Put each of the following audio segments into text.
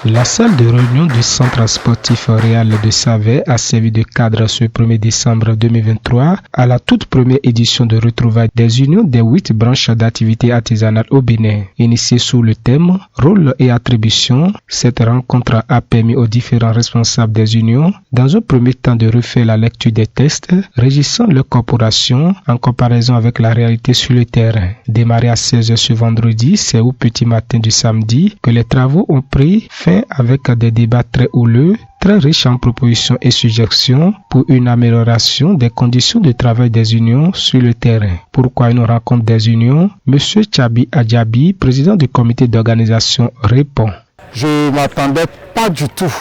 La salle de réunion du centre sportif Réal de Savay a servi de cadre ce 1er décembre 2023 à la toute première édition de retrouvailles des unions des 8 branches d'activité artisanale au Bénin. Initiée sous le thème « Rôle et attribution », cette rencontre a permis aux différents responsables des unions, dans un premier temps, de refaire la lecture des textes régissant leur corporation en comparaison avec la réalité sur le terrain. Démarré à 16h ce vendredi, c'est au petit matin du samedi que les travaux ont pris fin avec des débats très houleux, très riches en propositions et suggestions pour une amélioration des conditions de travail des unions sur le terrain. Pourquoi une rencontre des unions? Monsieur Tchabi Adjabi, président du comité d'organisation, répond. Je ne m'attendais pas du tout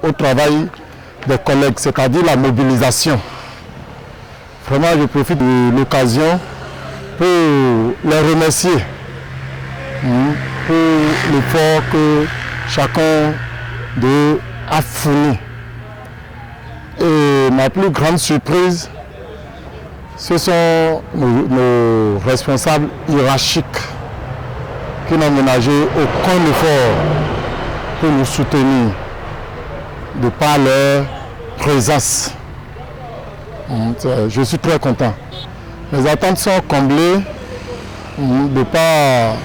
au travail des collègues, c'est-à-dire la mobilisation. Vraiment, je profite de l'occasion pour les remercier pour l'effort que chacun d'eux a fourni. Et ma plus grande surprise, ce sont nos responsables hiérarchiques qui n'ont ménagé aucun effort pour nous soutenir de par leur présence. Je suis très content. Mes attentes sont comblées de par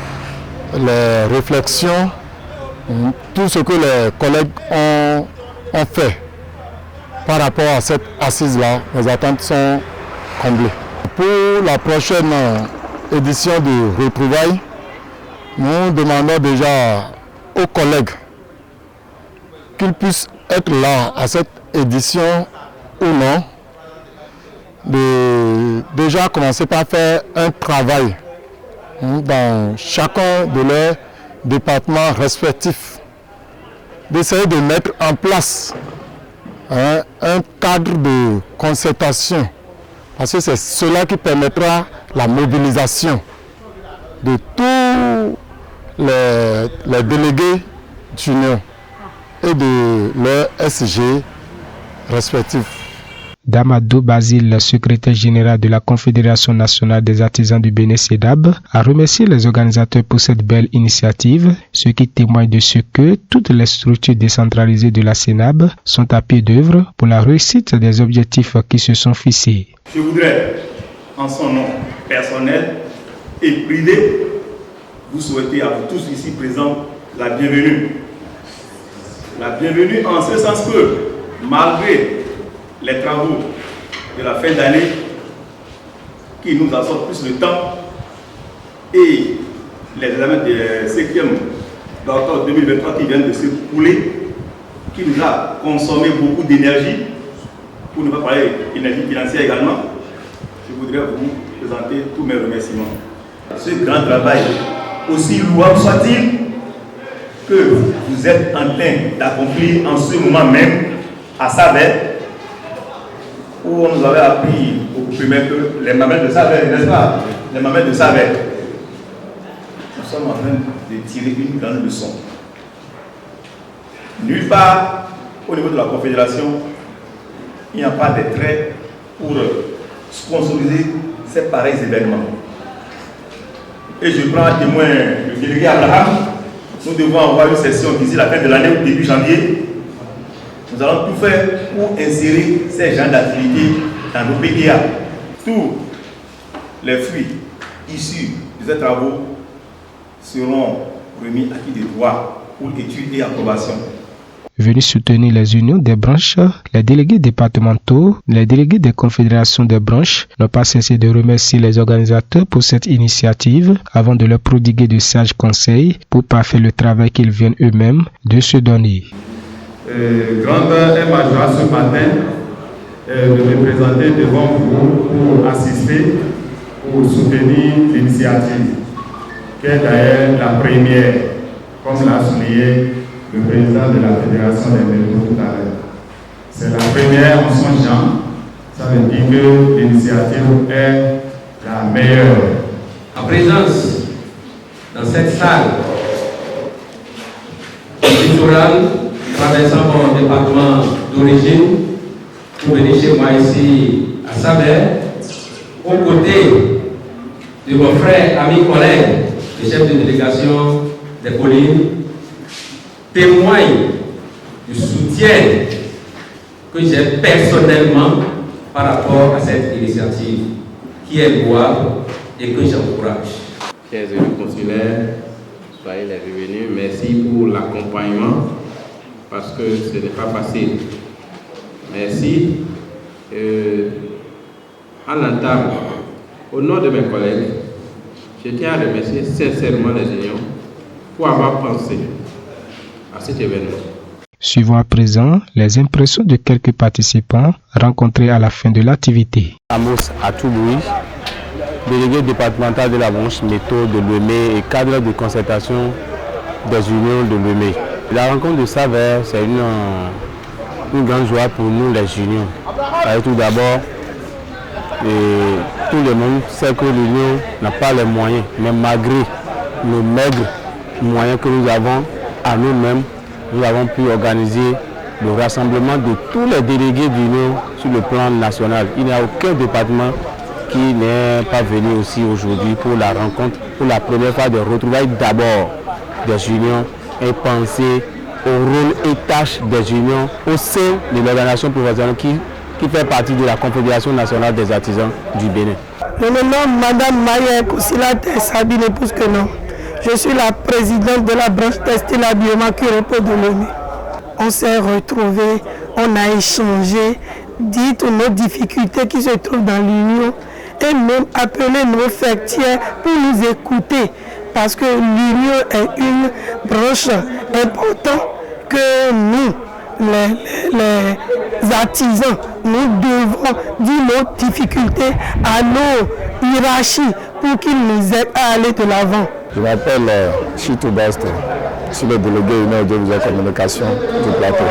les réflexions, tout ce que les collègues ont fait par rapport à cette assise-là. Mes attentes sont comblées. Pour la prochaine édition de retrouvailles, nous demandons déjà aux collègues qu'ils puissent être là à cette édition ou non, de déjà commencer par faire un travail dans chacun de leurs départements respectifs, d'essayer de mettre en place un cadre de concertation, parce que c'est cela qui permettra la mobilisation de tous les délégués d'union et de leurs SG respectifs. Damadou Basile, secrétaire général de la Confédération nationale des artisans du Bénin CEDAB, a remercié les organisateurs pour cette belle initiative, ce qui témoigne de ce que toutes les structures décentralisées de la CENAB sont à pied d'œuvre pour la réussite des objectifs qui se sont fixés. Je voudrais, en son nom personnel et privé, vous souhaiter à vous tous ici présents la bienvenue. La bienvenue en ce sens que, malgré les travaux de la fin d'année qui nous absorbent plus le temps et les examens de 5e d'octobre 2023 qui viennent de se couler, qui nous a consommé beaucoup d'énergie, pour ne pas parler d'énergie financière également, je voudrais vous présenter tous mes remerciements. Ce grand travail, aussi louable soit-il, que vous êtes en train d'accomplir en ce moment même à Savay, où on nous avait appris au primaire que les mamelles de Savay, n'est-ce pas? Les mamelles de Savay. Nous sommes en train de tirer une grande leçon. Nulle part au niveau de la Confédération, il n'y a pas de traits pour sponsoriser ces pareils événements. Et je prends à témoin le délégué Abraham. Nous devons avoir une session d'ici la fin de l'année ou début janvier. Nous allons tout faire pour insérer ces genres d'activités dans nos PDA. Tous les fruits issus de ces travaux seront remis à qui de droit pour étude et approbation. Venus soutenir les unions des branches, les délégués départementaux, les délégués des confédérations des branches n'ont pas cessé de remercier les organisateurs pour cette initiative avant de leur prodiguer de sages conseils pour parfaire le travail qu'ils viennent eux-mêmes de se donner. Grand honneur et ma joie ce matin de me présenter devant vous pour assister, pour soutenir l'initiative, qui est d'ailleurs la première, comme l'a souligné le président de la Fédération des métros tout à l'heure. C'est la première en son genre, ça veut dire que l'initiative est la meilleure. En présence dans cette salle littorale, traversant mon département d'origine, pour venir chez moi ici à Savay, aux côtés de mon frère, ami, collègue, le chef de délégation des collines, témoigne du soutien que j'ai personnellement par rapport à cette initiative qui est louable et que j'encourage. Chers élus consulaires, soyez les bienvenus. Merci pour l'accompagnement parce que ce n'est pas facile. Merci. À l'entame, au nom de mes collègues, je tiens à remercier sincèrement les unions pour avoir pensé à cet événement. Suivons à présent les impressions de quelques participants rencontrés à la fin de l'activité. Amos Atouboui, délégué départemental de la branche métaux de Lemay et cadre de concertation des unions de Lemay. La rencontre de Savère, c'est une grande joie pour nous les unions. Tout d'abord, tout le monde sait que l'union n'a pas les moyens, mais malgré nos maigres moyens que nous avons à nous-mêmes, nous avons pu organiser le rassemblement de tous les délégués d'union sur le plan national. Il n'y a aucun département qui n'est pas venu aussi aujourd'hui pour la rencontre, pour la première fois de retrouvailles d'abord des unions et penser au rôle et tâches des unions au sein de l'organisation professionnelle qui fait partie de la Confédération nationale des artisans du Bénin. Je me nomme Madame Maya Kousilate Sabine Pouskenon. Je suis la présidente de la branche textile habillement qui repose de Lemay. On s'est retrouvés, on a échangé, dit nos difficultés qui se trouvent dans l'union et même appelé nos fêtières pour nous écouter parce que l'union est une branche importante que nous, les artisans, nous devons dire nos difficultés à nos hiérarchies pour qu'ils nous aident à aller de l'avant. Je m'appelle Chitou Bast, je suis le délégué union audiovisuelle communication du plateau.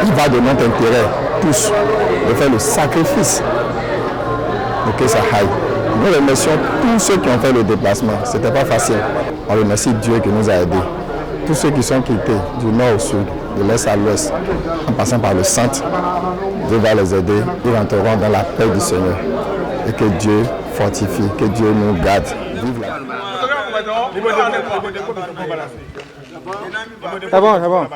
Il va de notre intérêt, tous, de faire le sacrifice pour que ça aille. Nous remercions tous ceux qui ont fait le déplacement. Ce n'était pas facile. On remercie Dieu qui nous a aidés. Tous ceux qui sont quittés du nord au sud, de l'est à l'ouest, en passant par le centre, Dieu va les aider. Ils rentreront dans la paix du Seigneur. Et que Dieu fortifie, que Dieu nous garde. Vive la C'est bon, c'est bon.